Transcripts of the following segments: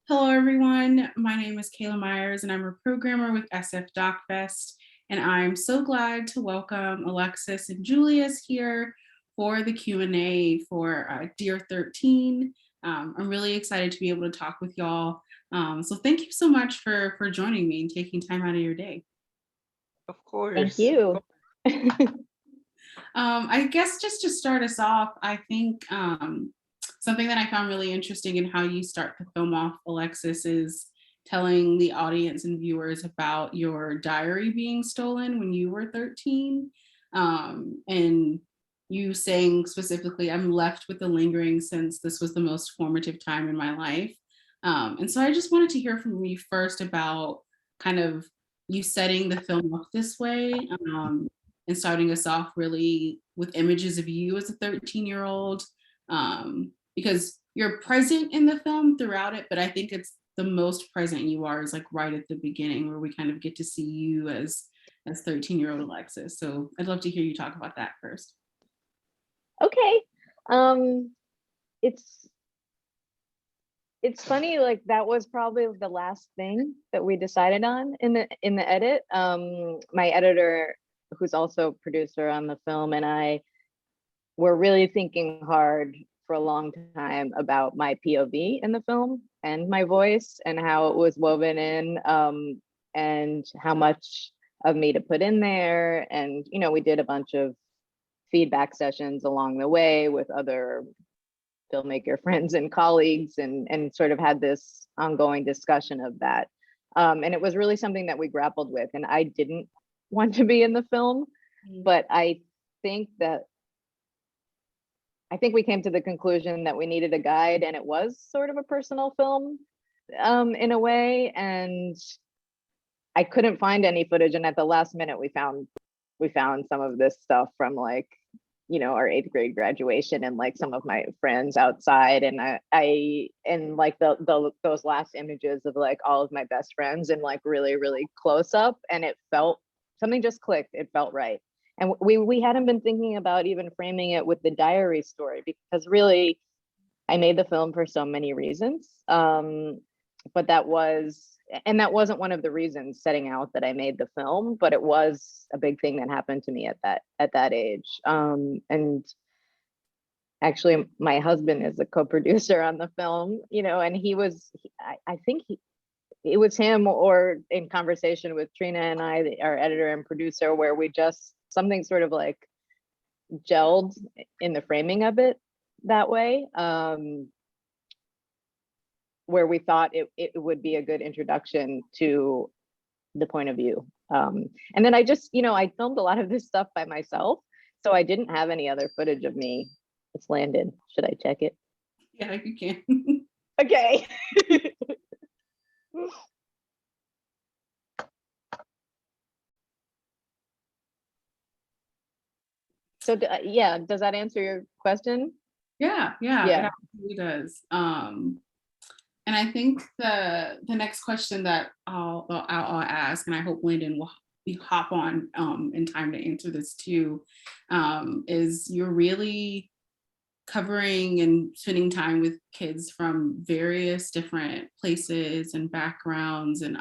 Hello, everyone. My name is Kayla Myers, and I'm a programmer with SF DocFest. And I'm so glad to welcome Alexis and Julius here for the Q&A for Dear 13. I'm really excited to be able to talk with y'all. So thank you so much for joining me and taking time out of your day. Of Thank course. you. I guess just to start us off, I think something that I found really interesting in how you start the film off, Alexis, is telling the audience and viewers about your diary being stolen when you were 13. And you saying specifically, I'm left with the lingering sense this was the most formative time in my life. And so I just wanted to hear from you first about kind of you setting the film up this way. And starting us off really with images of you as a 13-year-old, because you're present in the film throughout it, but I think it's the most present you are is like right at the beginning where we kind of get to see you as 13-year-old Alexis. So I'd love to hear you talk about that first. Okay. It's funny, like that was probably the last thing that we decided on in the edit. My editor, who's also producer on the film, and I were really thinking hard for a long time about my POV in the film and my voice and how it was woven in, and how much of me to put in there. And we did a bunch of feedback sessions along the way with other filmmaker friends and colleagues, and sort of had this ongoing discussion of that. And it was really something that we grappled with, and I didn't want to be in the film, but I think we came to the conclusion that we needed a guide, and it was sort of a personal film in a way, and I couldn't find any footage, and at the last minute we found some of this stuff from like our 8th grade graduation, and like some of my friends outside, and I and like those last images of like all of my best friends and like really, really close up, and it felt, something just clicked, it felt right. And we hadn't been thinking about even framing it with the diary story, because really I made the film for so many reasons, but that wasn't one of the reasons setting out that I made the film, but it was a big thing that happened to me at that age. And actually my husband is a co-producer on the film, and I think it was him, or in conversation with Trina and I, our editor and producer, where we just, something sort of like gelled in the framing of it that way. Where we thought it would be a good introduction to the point of view. And then I just, I filmed a lot of this stuff by myself, so I didn't have any other footage of me. It's landed. Should I check it? Yeah, you can. Okay. So yeah, does that answer your question? Yeah, it absolutely does. And I think the next question that I'll ask, and I hope Landon will hop on in time to answer this too, is you're really covering and spending time with kids from various different places and backgrounds. And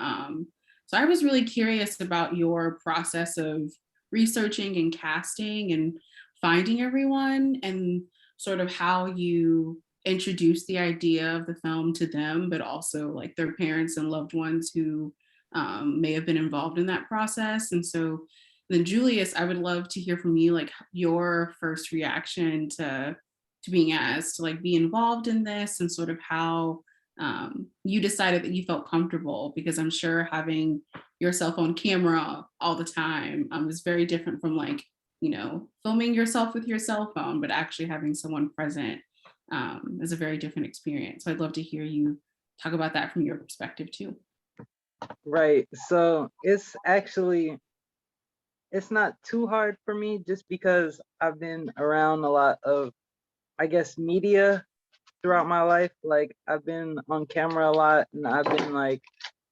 so I was really curious about your process of researching and casting and finding everyone, and sort of how you introduce the idea of the film to them, but also like their parents and loved ones who may have been involved in that process. And so then Julius, I would love to hear from you, like your first reaction to being asked to like be involved in this, and sort of how you decided that you felt comfortable, because I'm sure having yourself on camera all the time is very different from like, filming yourself with your cell phone, but actually having someone present is a very different experience. So I'd love to hear you talk about that from your perspective too. Right. So it's not too hard for me, just because I've been around a lot of, I guess, media throughout my life. Like I've been on camera a lot, and I've been like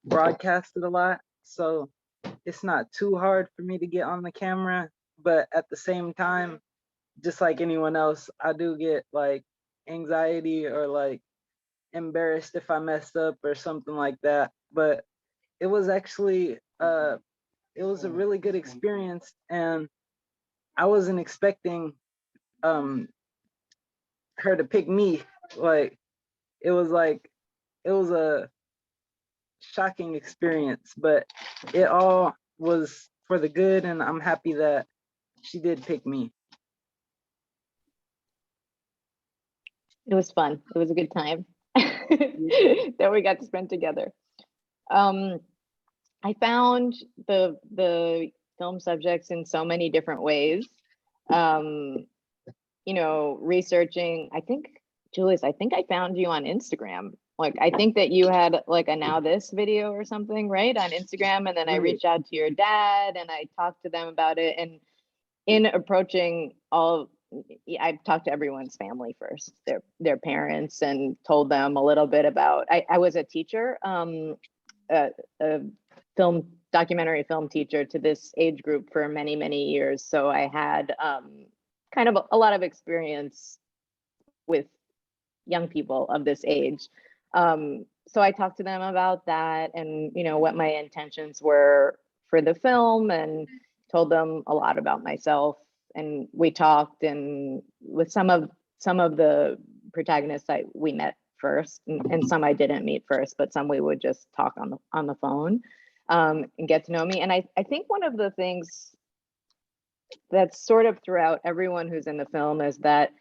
broadcasted a lot. So it's not too hard for me to get on the camera. But at the same time, just like anyone else, I do get like anxiety or like embarrassed if I messed up or something like that. But it was actually it was a really good experience, and I wasn't expecting um her to pick me. Like like it was a shocking experience, but it all was for the good, and I'm happy that she did pick me. It was fun. It was a good time that we got to spend together. I found the film subjects in so many different ways. You know, researching, I think, Julius, I think I found you on Instagram. Like, I think that you had like a Now This video or something, right? On Instagram. And then I reached out to your dad and I talked to them about it. And in approaching I've talked to everyone's family first, their parents, and told them a little bit about, I was a teacher, a documentary film teacher to this age group for many, many years. So I had kind of a lot of experience with young people of this age. So I talked to them about that and, you know, what my intentions were for the film, and told them a lot about myself. And we talked, and with some of the protagonists we met first, and some I didn't meet first, but some we would just talk on the phone and get to know me. And I think one of the things that's sort of throughout everyone who's in the film is that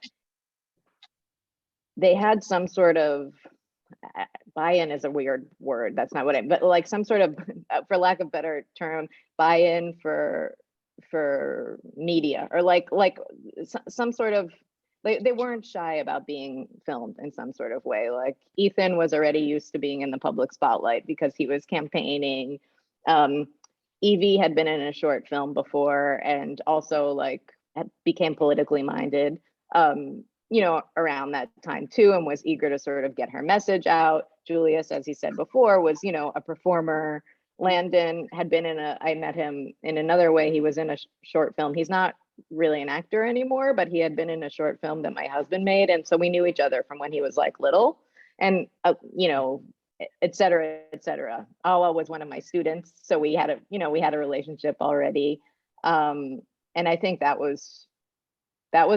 they had some sort of buy-in is a weird word. That's not what but like some sort of, for lack of better term, buy-in for media, or like some sort of, they weren't shy about being filmed in some sort of way. Like Ethan was already used to being in the public spotlight because he was campaigning. Evie had been in a short film before, and also like became politically minded, you know, around that time too, and was eager to sort of get her message out. Julius, as he said before, was, you know, a performer. Landon had been I met him in another way. He was in a short film. He's not really an actor anymore, but he had been in a short film that my husband made. And so we knew each other from when he was like little, and, you know, et cetera, et cetera. Awa was one of my students. So we had a relationship already. And I think that was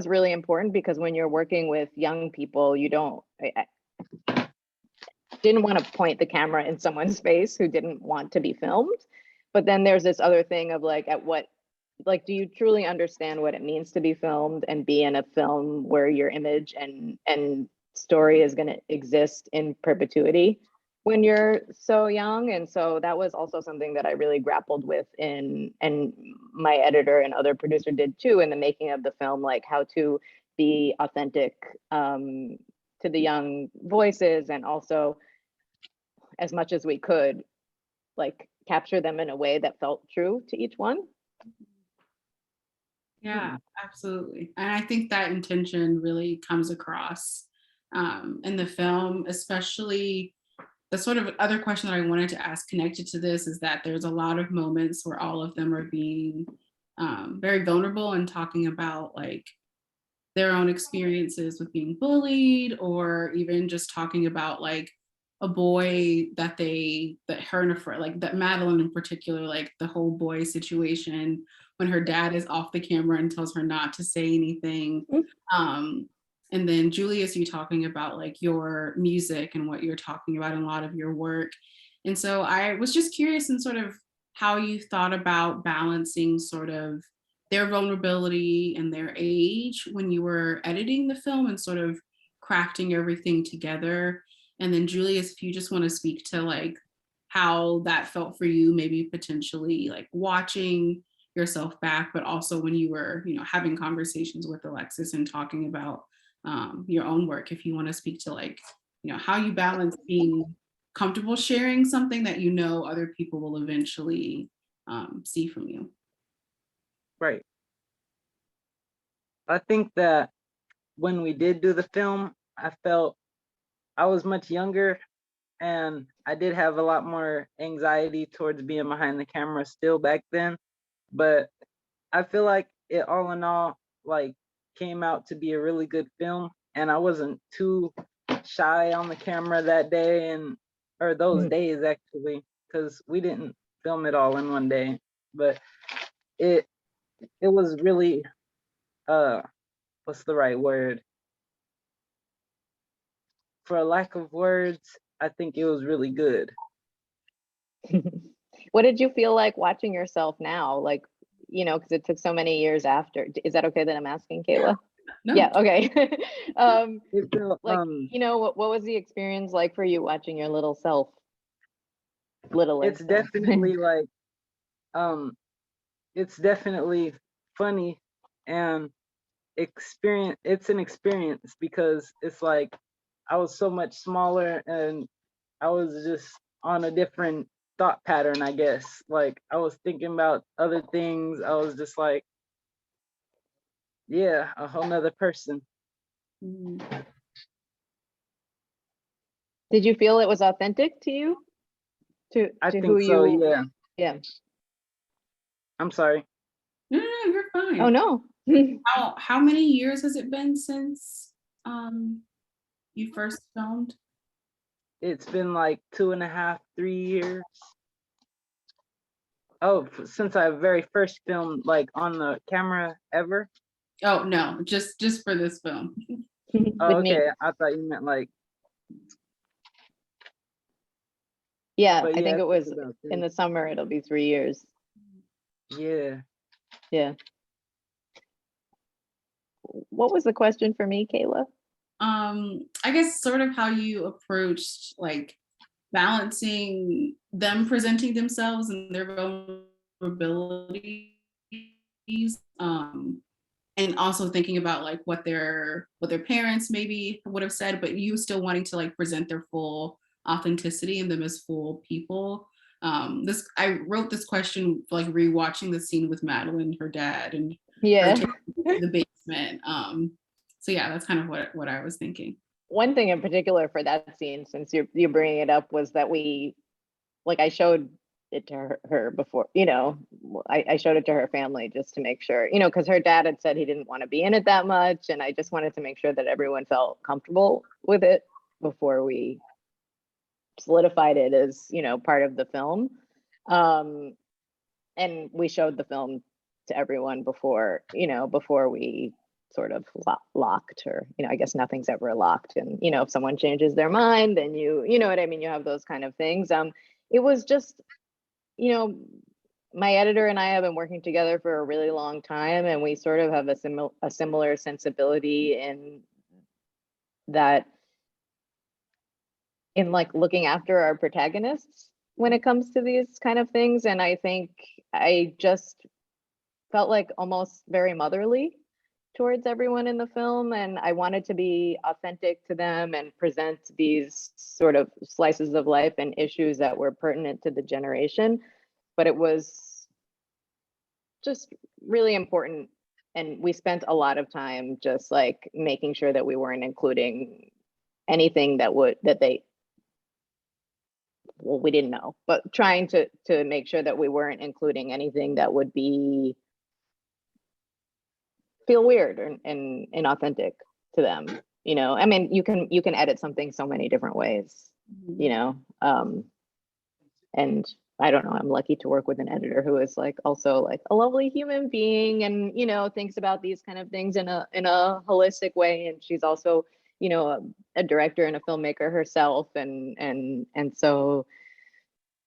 really important, because when you're working with young people, you don't, I didn't want to point the camera in someone's face who didn't want to be filmed. But then there's this other thing of like, do you truly understand what it means to be filmed and be in a film where your image and story is going to exist in perpetuity when you're so young? And so that was also something that I really grappled with and my editor and other producer did too, in the making of the film, like how to be authentic to the young voices, and also, as much as we could, like capture them in a way that felt true to each one. Yeah, absolutely. And I think that intention really comes across in the film, especially the sort of other question that I wanted to ask connected to this is that there's a lot of moments where all of them are being very vulnerable and talking about like their own experiences with being bullied, or even just talking about like a boy that her and a friend, like that Madeline in particular, like the whole boy situation when her dad is off the camera and tells her not to say anything. And then Julius, you talking about like your music and what you're talking about in a lot of your work. And so I was just curious in sort of how you thought about balancing sort of their vulnerability and their age when you were editing the film and sort of crafting everything together. And then Julius, if you just want to speak to like how that felt for you, maybe potentially like watching yourself back, but also when you were, you know, having conversations with Alexis and talking about your own work, if you want to speak to like, you know, how you balance being comfortable sharing something that you know other people will eventually see from you. Right. I think that when we did do the film, I felt I was much younger, and I did have a lot more anxiety towards being behind the camera still back then. But I feel like it all in all like came out to be a really good film, and I wasn't too shy on the camera that day, or those Mhm. days actually, because we didn't film it all in one day. But it was really what's the right word? For a lack of words, I think it was really good. What did you feel like watching yourself now? Like, because it took so many years after. Is that okay that I'm asking, Kayla? No. Yeah, okay. It felt Like, what was the experience like for you watching your little self? Littler it's self. definitely like it's definitely funny and it's an experience because it's like I was so much smaller and I was just on a different thought pattern, I guess. Like I was thinking about other things. I was just like, yeah, a whole nother person. Mhm. Did you feel it was authentic to you? I To who think so, you, yeah. yeah. I'm sorry. No, you're fine. Oh no. How many years has it been since you first filmed? It's been like 2.5, 3 years. Oh, since I very first filmed like on the camera ever. Oh no, just for this film. Oh, With me. okay. I thought you meant like, Yeah, but I yeah, think it it's was about in that. the summer, it'll be 3 years. Yeah. Yeah. What was the question for me, Kayla? I guess sort of how you approached like balancing them presenting themselves and their vulnerabilities, and also thinking about like what their parents maybe would have said, but you still wanting to like present their full authenticity and them as full people. This I wrote this question like rewatching the scene with Madeline, her dad, and her Yeah. taking to the basement. So yeah, that's kind of what I was thinking. One thing in particular for that scene, since you're bringing it up, was that I showed it to her before, I showed it to her family just to make sure, because her dad had said he didn't want to be in it that much, and I just wanted to make sure that everyone felt comfortable with it before we solidified it as, part of the film. And we showed the film to everyone before we sort of locked, or I guess nothing's ever locked, and if someone changes their mind, then you know what I mean, you have those kind of things. It was just, my editor and I have been working together for a really long time, and we sort of have a similar sensibility in that, in like looking after our protagonists when it comes to these kind of things. And I think I just felt like almost very motherly towards everyone in the film, and I wanted to be authentic to them and present these sort of slices of life and issues that were pertinent to the generation. But it was just really important, and we spent a lot of time just like making sure that we weren't including anything that they, well, we didn't know, but trying to make sure that we weren't including anything that would feel weird and inauthentic to them. I mean, you can edit something so many different ways, and I don't know, I'm lucky to work with an editor who is like also like a lovely human being, and thinks about these kind of things in a holistic way. And she's also a director and a filmmaker herself, and so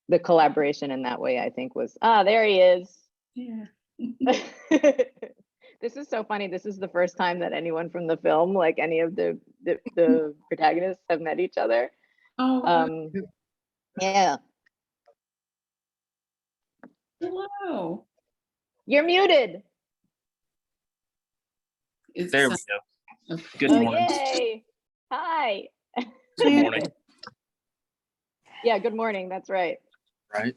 the collaboration in that way, I think, was there he is. Yeah. This is so funny. This is the first time that anyone from the film, like any of the protagonists, have met each other. Oh, Yeah. hello. You're muted. There we go. Okay. Good Oh, morning. yay. Hi. Good morning. Yeah, good morning. That's right. Right.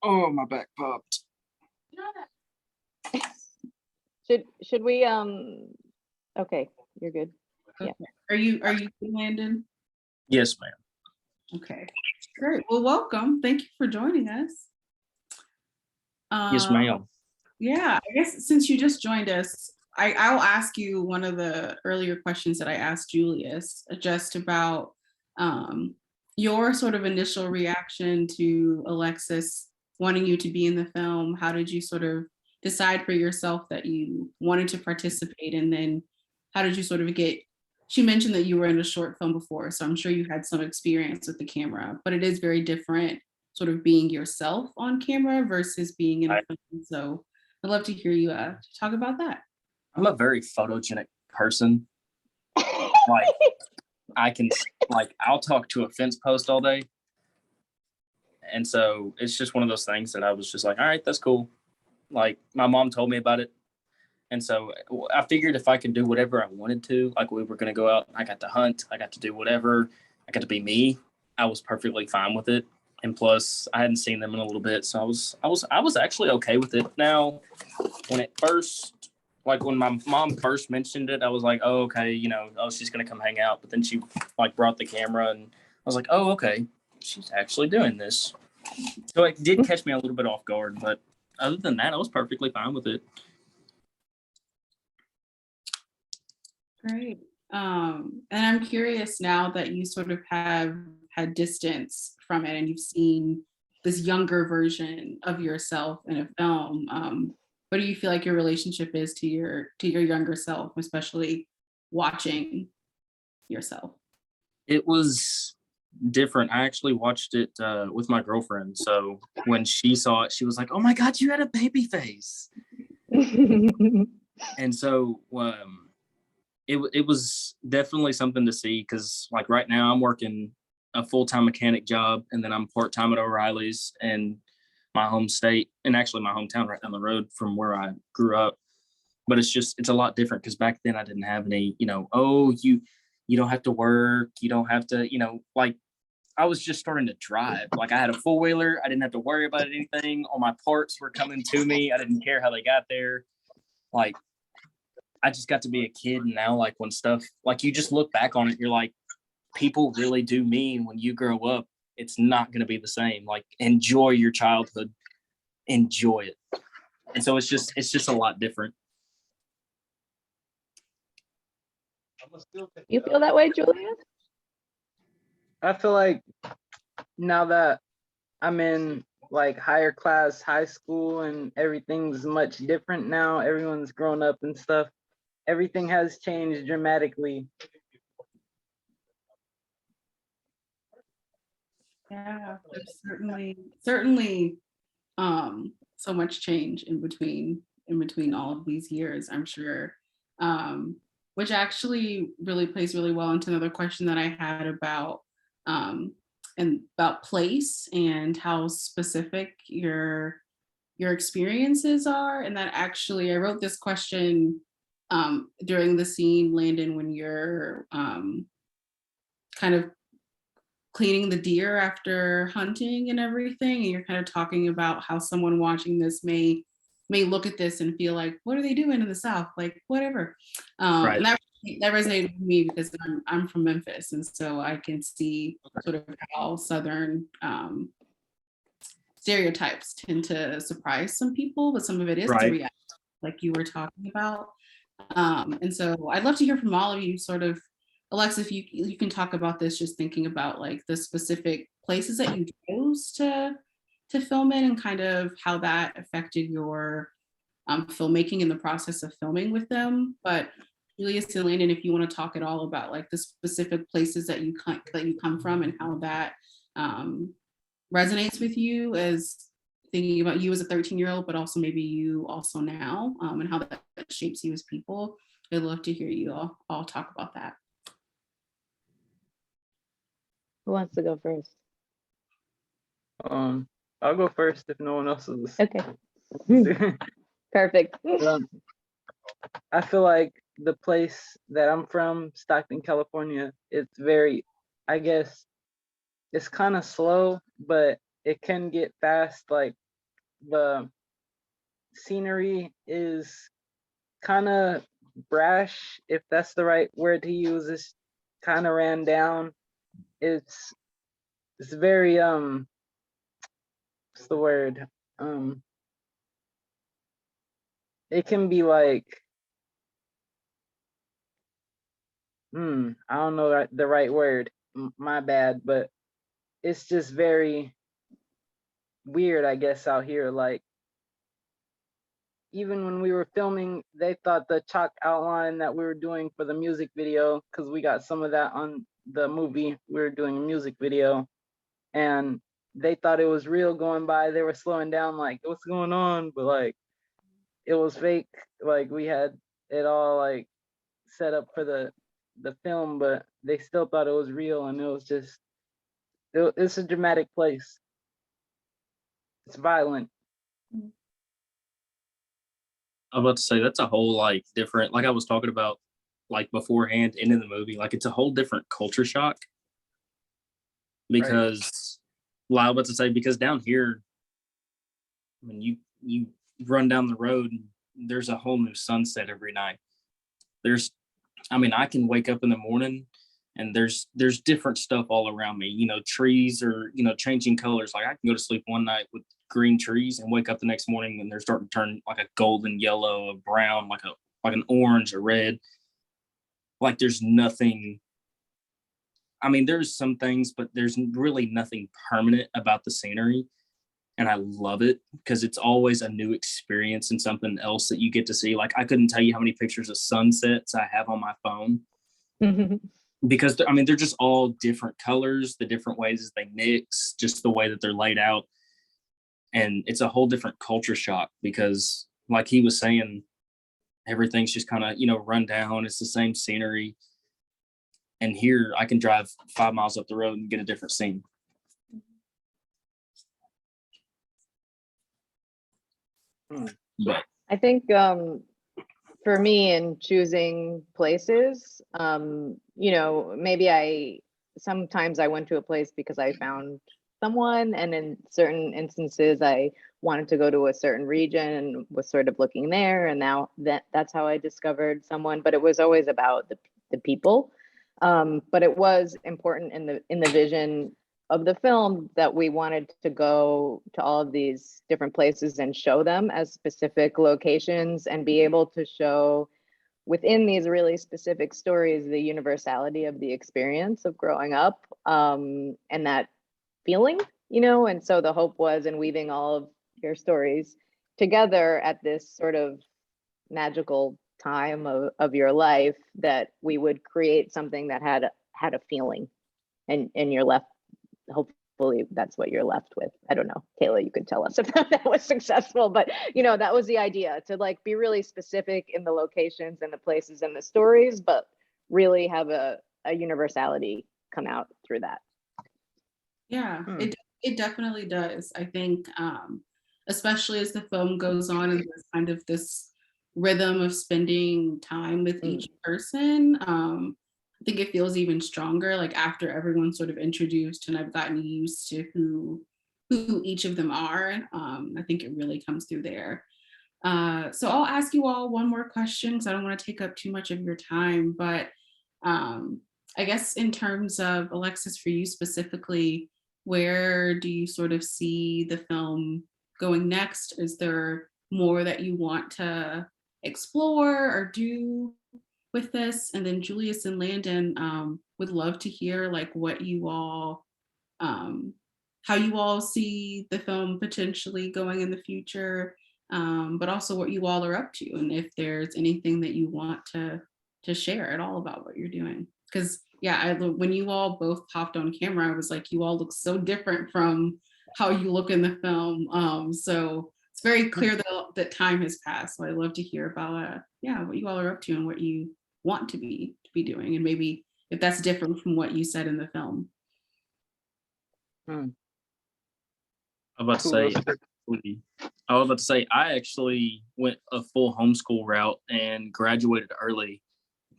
Oh, my back popped. Should we okay, you're good. Okay. Are you Landon? Yes, ma'am. Okay, great. Well, welcome. Thank you for joining us. Yes, ma'am. Yeah, I guess since you just joined us, I'll ask you one of the earlier questions that I asked Julius, just about your sort of initial reaction to Alexis wanting you to be in the film. How did you sort of decide for yourself that you wanted to participate? And then how did you sort of get, she mentioned that you were in a short film before, so I'm sure you had some experience with the camera, but it is very different sort of being yourself on camera versus being in a film. So I'd love to hear you talk about that. I'm a very photogenic person. Like I'll talk to a fence post all day. And so it's just one of those things that I was just like, all right, that's cool. Like my mom told me about it. And so I figured if I could do whatever I wanted to, like we were going to go out, I got to hunt, I got to do whatever, I got to be me. I was perfectly fine with it. And plus I hadn't seen them in a little bit. So I was actually okay with it. Now, when it first, like when my mom first mentioned it, I was like, oh, okay, you know, oh, she's going to come hang out. But then she like brought the camera and I was like, oh, okay, she's actually doing this. So it did catch me a little bit off guard, but other than that, I was perfectly fine with it. Great. And I'm curious now that you sort of have had distance from it and you've seen this younger version of yourself in a film. What do you feel like your relationship is to your younger self, especially watching yourself? It was different. I actually watched it with my girlfriend. So when she saw it, she was like, "Oh my God, you had a baby face!" And so it was definitely something to see because like right now I'm working a full-time mechanic job and then I'm part-time at O'Reilly's in my home state and actually my hometown right down the road from where I grew up. But it's a lot different because back then I didn't have any, you know, oh, you don't have to work, you don't have to, you know, like I was just starting to drive. Like I had a four-wheeler, I didn't have to worry about anything. All my parts were coming to me. I didn't care how they got there. Like I just got to be a kid. And now like when stuff, like you just look back on it, you're like, people really do mean when you grow up, it's not going to be the same. Like enjoy your childhood, enjoy it. And so it's just a lot different. You feel that way, Julia? I feel like now that I'm in like higher class high school and everything's much different now, everyone's grown up and stuff, everything has changed dramatically. Yeah, there's certainly so much change in between all of these years, I'm sure. Which actually really plays really well into another question that I had about and about place and how specific your experiences are. And that actually I wrote this question during the scene, Landon, when you're kind of cleaning the deer after hunting and everything, and you're kind of talking about how someone watching this may look at this and feel like, what are they doing in the South? Like whatever. Right. And that resonated with me because I'm from Memphis, and so I can see sort of how Southern stereotypes tend to surprise some people, but some of it is Right. the reality, like you were talking about. And so I'd love to hear from all of you, sort of, Alexa, if you can talk about this, just thinking about like the specific places that you chose to film in and kind of how that affected your filmmaking in the process of filming with them. But Julius and Landon, if you want to talk at all about like the specific places that you come from and how that resonates with you as thinking about you as a 13-year-old, but also maybe you also now, and how that shapes you as people. I'd love to hear you all talk about that. Who wants to go first? I'll go first if no one else is. Okay. Perfect. I feel like the place that I'm from, Stockton, California, it's very, I guess, it's kind of slow, but it can get fast. Like the scenery is kind of brash, if that's the right word to use. It's kind of ran down. It's very what's the word? It can be like I don't know the right word. My bad, but it's just very weird, I guess, out here. Like, even when we were filming, they thought the chalk outline that we were doing for the music video, because we got some of that on the movie, we were doing a music video, and they thought it was real going by. They were slowing down, like, what's going on? But like, it was fake. Like, we had it all like set up for the film, but they still thought it was real, and it was just it's a dramatic place. It's violent. I'm about to say that's a whole like different, like I was talking about like beforehand and in the movie, like it's a whole different culture shock because well, I was about to say because down here, when you run down the road and there's a whole new sunset every night. I mean, I can wake up in the morning and there's different stuff all around me. You know, trees are changing colors. Like I can go to sleep one night with green trees and wake up the next morning and they're starting to turn like a golden yellow, a brown, like an orange, a red. Like there's nothing. I mean, there's some things, but there's really nothing permanent about the scenery. And I love it because it's always a new experience and something else that you get to see. Like I couldn't tell you how many pictures of sunsets I have on my phone because I mean, they're just all different colors, the different ways they mix, just the way that they're laid out. And it's a whole different culture shock because like he was saying, everything's just kind of, run down. It's the same scenery. And here I can drive 5 miles up the road and get a different scene. But I think for me in choosing places, maybe sometimes I went to a place because I found someone, and in certain instances I wanted to go to a certain region and was sort of looking there, and now that's how I discovered someone. But it was always about the people. But it was important in the vision of the film that we wanted to go to all of these different places and show them as specific locations and be able to show within these really specific stories the universality of the experience of growing up, and that feeling, and so the hope was in weaving all of your stories together at this sort of magical time of your life that we would create something that had a feeling, and you're left, hopefully that's what you're left with. I don't know, Kayla, you could tell us if that was successful, but that was the idea, to like be really specific in the locations and the places and the stories, but really have a universality come out through that. Yeah, it definitely does. I think, especially as the film goes on and there's kind of this rhythm of spending time with each person, I think it feels even stronger, like after everyone's sort of introduced and I've gotten used to who each of them are. I think it really comes through there. So I'll ask you all one more question because I don't want to take up too much of your time, but I guess in terms of Alexis, for you specifically, where do you sort of see the film going next? Is there more that you want to explore or do with this? And then Julius and Landon, would love to hear like what you all, how you all see the film potentially going in the future, but also what you all are up to, and if there's anything that you want to share at all about what you're doing. Because yeah, when you all both popped on camera, I was like, you all look so different from how you look in the film. So it's very clear that time has passed. So I'd love to hear about what you all are up to and what you want to be doing, and maybe if that's different from what you said in the film. I'm about to say, I was about to say, I actually went a full homeschool route and graduated early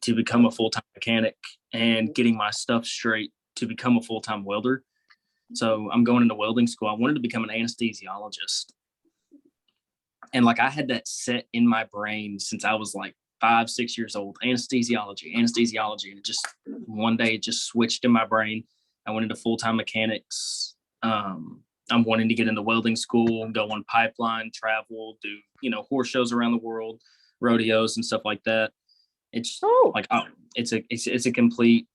to become a full-time mechanic and getting my stuff straight to become a full-time welder. So I'm going into welding school. I wanted to become an anesthesiologist. And like I had that set in my brain since I was like 5-6 years old, anesthesiology. And it just one day it just switched in my brain. I went into full-time mechanics. I'm wanting to get into welding school, go on pipeline, travel, do, horse shows around the world, rodeos and stuff like that. It's Oh, like it's a complete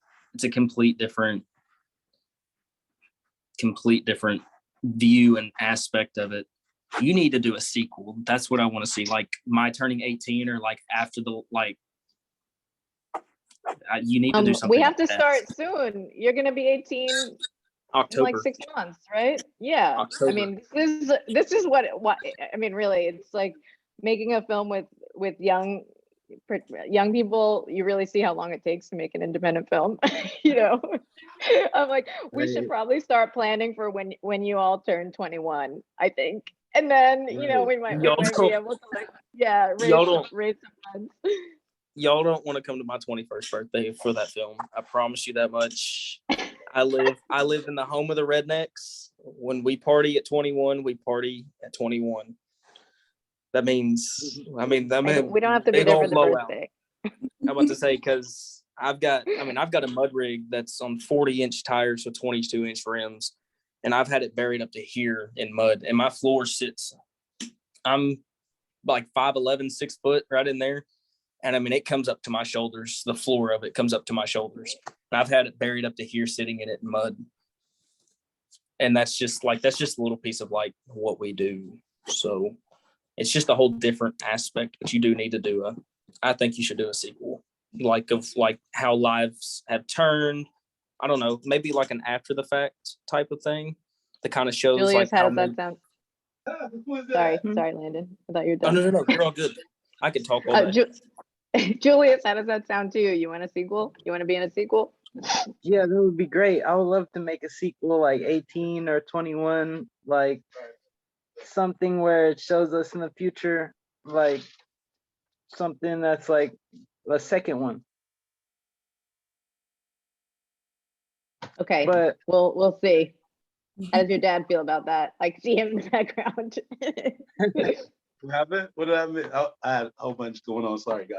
different view and aspect of it. You need to do a sequel. That's what I want to see. Like my turning 18 or like after the like. You need to do something. we have to like that. start soon. You're gonna be 18 in October. like 6 months, right? Yeah. October. I mean, this is what I mean, really, it's like making a film with young people. You really see how long it takes to make an independent film. You know, I'm like, we should Right. probably start planning for when you all turn 21, I think. And then, you know, we might be able to like, yeah, raise some funds. Y'all don't want to come to my 21st birthday for that film. I promise you that much. I live in the home of the rednecks. When we party at 21, we party at 21. That means, We don't have to be big there for old the blowout. birthday. I'm about to say, because I've got a mud rig that's on 40-inch tires with 22-inch rims, and I've had it buried up to here in mud, and my floor sits. I'm like 5'11", 6 foot right in there. And I mean, it comes up to my shoulders. The floor of it comes up to my shoulders. And I've had it buried up to here, sitting in it in mud. And that's just a little piece of like what we do. So it's just a whole different aspect, but you do need to do I think you should do a sequel, like of like how lives have turned. I don't know, maybe like an after the fact type of thing that kind of shows Julius, like how does that sound? Sorry, Landon. I thought you were Oh, done. no, you're all good. I could talk all day. Julius, how does that sound to you? You want a sequel? You want to be in a sequel? Yeah, that would be great. I would love to make a sequel like 18 or 21, like something where it shows us in the future, like something that's like a second one. Okay, But we'll see. How does your dad feel about that? I see him in the background. What happened? What did I miss? I had a whole bunch going on. Sorry, guys.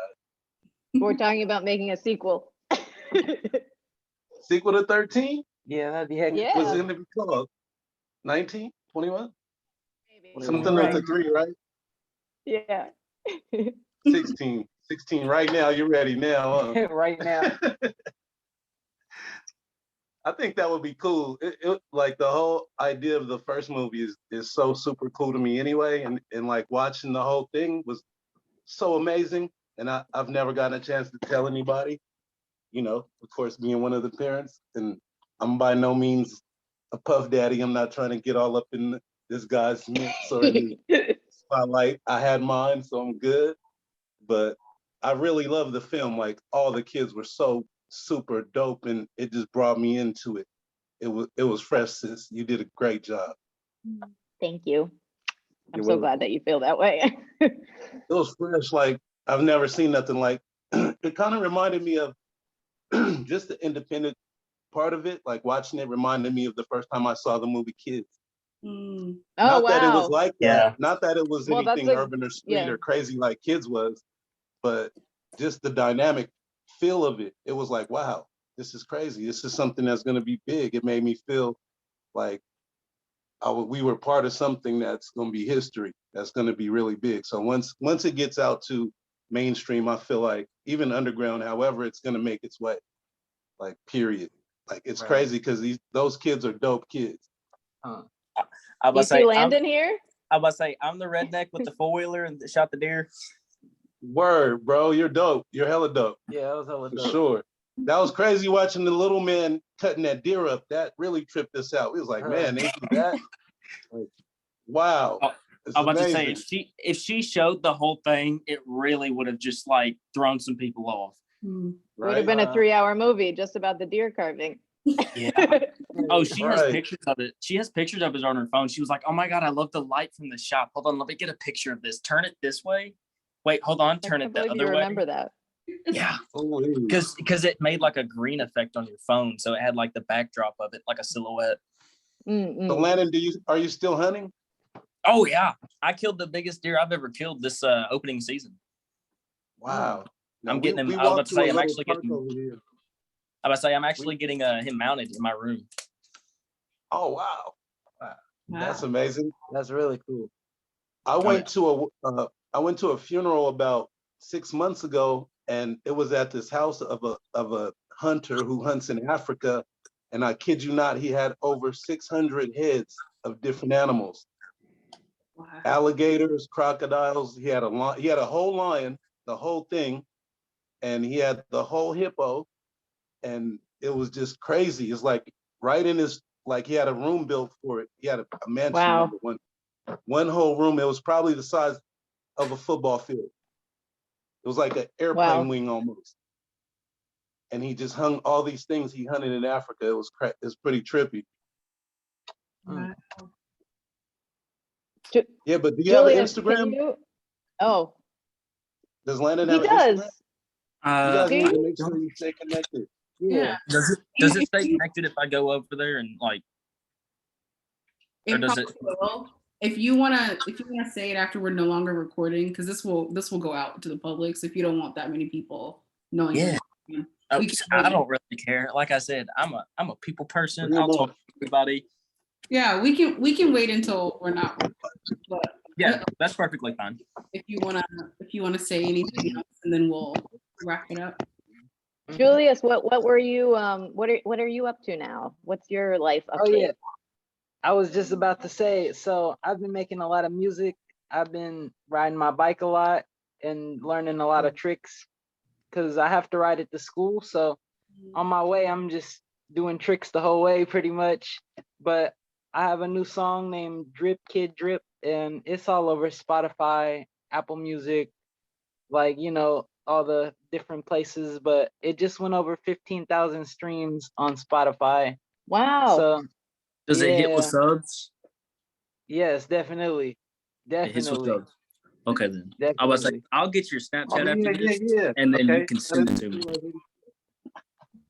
We're talking about making a sequel. Sequel to 13? yeah, that'd be heck. Yeah. What's it going to be called? 19? 21? Maybe. Something with the 3, right? Yeah. 16. 16 right now. You're ready now. Huh? right now. I think that would be cool. Like the whole idea of the first movie is so super cool to me anyway. And like watching the whole thing was so amazing. And I've never gotten a chance to tell anybody, you know, of course, being one of the parents. And I'm by no means a puff daddy. I'm not trying to get all up in this guy's mix or any spotlight. I had mine, so I'm good. But I really love the film. Like all the kids were so super dope, and it just brought me into it. It was fresh, sis. You did a great job. Thank you. I'm You're so welcome. glad that you feel that way. It was fresh. Like I've never seen nothing like. It kind of reminded me of just the independent part of it. Like watching it reminded me of the first time I saw the movie Kids. Mm. Oh, Not wow. that it was like that. Yeah. Not that it was Well, that's anything a- urban or street yeah. or crazy like Kids was, but just the dynamic feel of it. It was like, wow, this is crazy. This is something that's going to be big. It made me feel like we were part of something that's going to be history. That's going to be really big. So once it gets out to mainstream, I feel like even underground, however it's going to make its way, like period. Like it's Right. crazy because those kids are dope kids. I'm You about to see say, Landon here? I'm the redneck with the 4-wheeler and shot the deer. Word, bro, you're dope. You're hella dope. Yeah, that was hella For dope. sure. That was crazy watching the little man cutting that deer up. That really tripped us out. We was like, man, they do that. Like, wow. Oh, It's I'm about to say, amazing. if she showed the whole thing, it really would have just like thrown some people off. Mm. Would have Right? been a 3-hour movie just about the deer carving. Yeah. Oh, she has Right. pictures of it. She has pictures of it on her phone. She was like, "Oh my god, I love the light from the shop. Hold on, let me get a picture of this. Turn it this way. Wait, hold on. Turn I it can't the believe you other way." remember that. Yeah, Oh, because it made like a green effect on your phone, so it had like the backdrop of it, like a silhouette. Mm-mm. So Landon, are you still hunting? Oh yeah, I killed the biggest deer I've ever killed this opening season. Wow. I'm getting him- We I was about walked to through say, a I'm little actually park getting- over here. I'm actually getting him mounted in my room. Oh wow. That's Wow. amazing. That's really cool. I went to a funeral about 6 months ago, and it was at this house of a hunter who hunts in Africa. And I kid you not, he had over 600 heads of different animals, Wow. alligators, crocodiles. He had a whole lion, the whole thing, and he had the whole hippo, and it was just crazy. It's like right in his, like he had a room built for it. He had a mansion, Wow. number one whole room. It was probably the size of a football field. It was like an airplane Wow. wing almost. And he just hung all these things he hunted in Africa. It was pretty trippy. Mm. Ju- Yeah, but do you have an Julius, can Instagram? you? Oh, Does Landon he have an does. Instagram? You guys Do need to you? make sure you stay connected. Yeah. Does it stay connected if I go over there and like, or It does probably it? will. If you wanna say it after we're no longer recording, because this will go out to the public. So if you don't want that many people knowing, Yeah. you're- Oh, we can I wait. don't really care. Like I said, I'm a people person. Bring 'em I'll talk on. to everybody. Yeah, we can wait until we're not. recording, But Yeah, that's perfectly fine. if you wanna say anything else, and then we'll wrap it up. Julius, what were you, what are you up to now? What's your life Oh update? yeah, I was just about to say, so I've been making a lot of music. I've been riding my bike a lot and learning a lot of tricks because I have to ride it to school. So on my way, I'm just doing tricks the whole way pretty much. But I have a new song named Drip Kid Drip, and it's all over Spotify, Apple Music, like, you know, all the different places. But it just went over 15,000 streams on Spotify. Wow. So Does it hit with yeah. subs? Yes, definitely. It hits with Definitely. subs. Okay then. I was like, Definitely. I'll get your Snapchat Oh, after this, and then you can send it to me.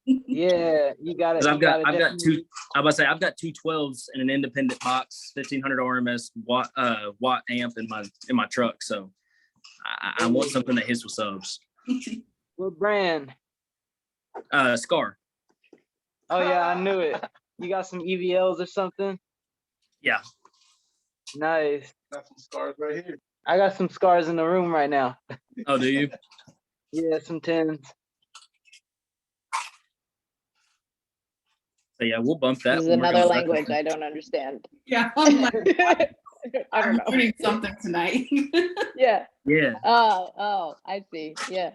Yeah, you got it. Because You got it. I've got two. I was say I've got two 12s and an independent box, 1500 RMS watt amp in my truck. So I want something that hits with subs. What brand? Scar. Oh yeah, I knew it. You got some EVLs or something? Yeah. Nice. Got some scars right here. I got some scars in the room right now. Oh, do you? Yeah, some 10s. So yeah, we'll bump that. This is when we're another done language recording. I don't understand. Yeah, I'm like, I don't I'm know. learning something tonight. Yeah. Yeah. Oh, I see. Yeah.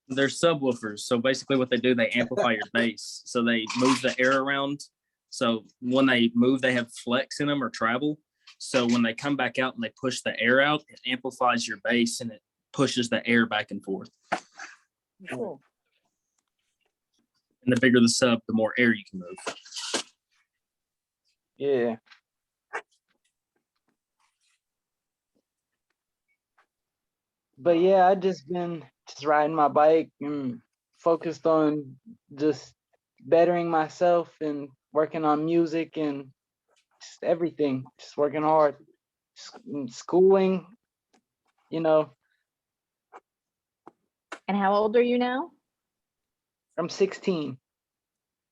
They're subwoofers. So basically what they do, they amplify your bass. So they move the air around. So when they move, they have flex in them or travel. So when they come back out and they push the air out, it amplifies your bass and it pushes the air back and forth. Cool. And the bigger the sub, the more air you can move. Yeah. But yeah, I just been just riding my bike and focused on just bettering myself and working on music and just everything. Just working hard. Schooling, you know. And how old are you now? I'm 16.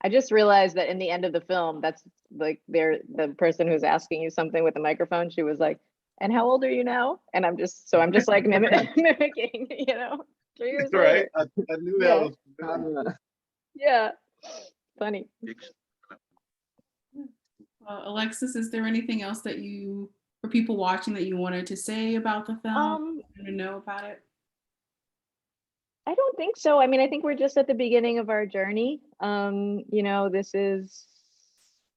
I just realized that in the end of the film, that's like the person who's asking you something with the microphone, she was like, "And how old are you now?" And I'm just like mimicking, you know, 3 years Right. later. I knew Yeah. that was. Yeah, funny. Alexis, is there anything else that for people watching that you wanted to say about the film? To know about it? I don't think so. I mean, I think we're just at the beginning of our journey. You know, this is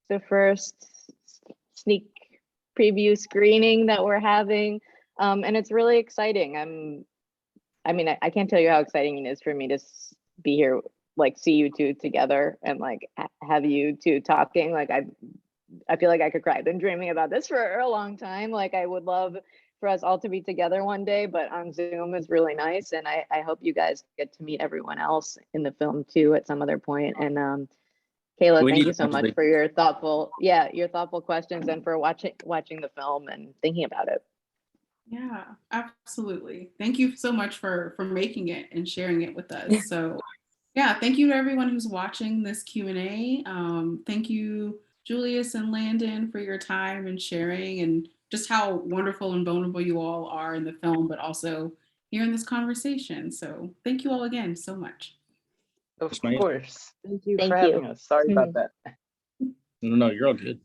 the first sneak preview screening that we're having. And it's really exciting. I can't tell you how exciting it is for me to be here, like see you two together and like have you two talking. Like I feel like I could cry. I've been dreaming about this for a long time. Like I would love for us all to be together one day, but on Zoom is really nice. And I hope you guys get to meet everyone else in the film too at some other point. And Kayla, We thank need you to so come to much the- for your thoughtful questions and for watching the film and thinking about it. Yeah, absolutely. Thank you so much for making it and sharing it with us. So yeah, thank you to everyone who's watching this Q&A. Thank you, Julius and Landon, for your time and sharing and just how wonderful and vulnerable you all are in the film, but also hearing this conversation. So thank you all again so much. Of Yes, ma'am. course. Thank you Thank for having you. us. Sorry about that. No, you're all good.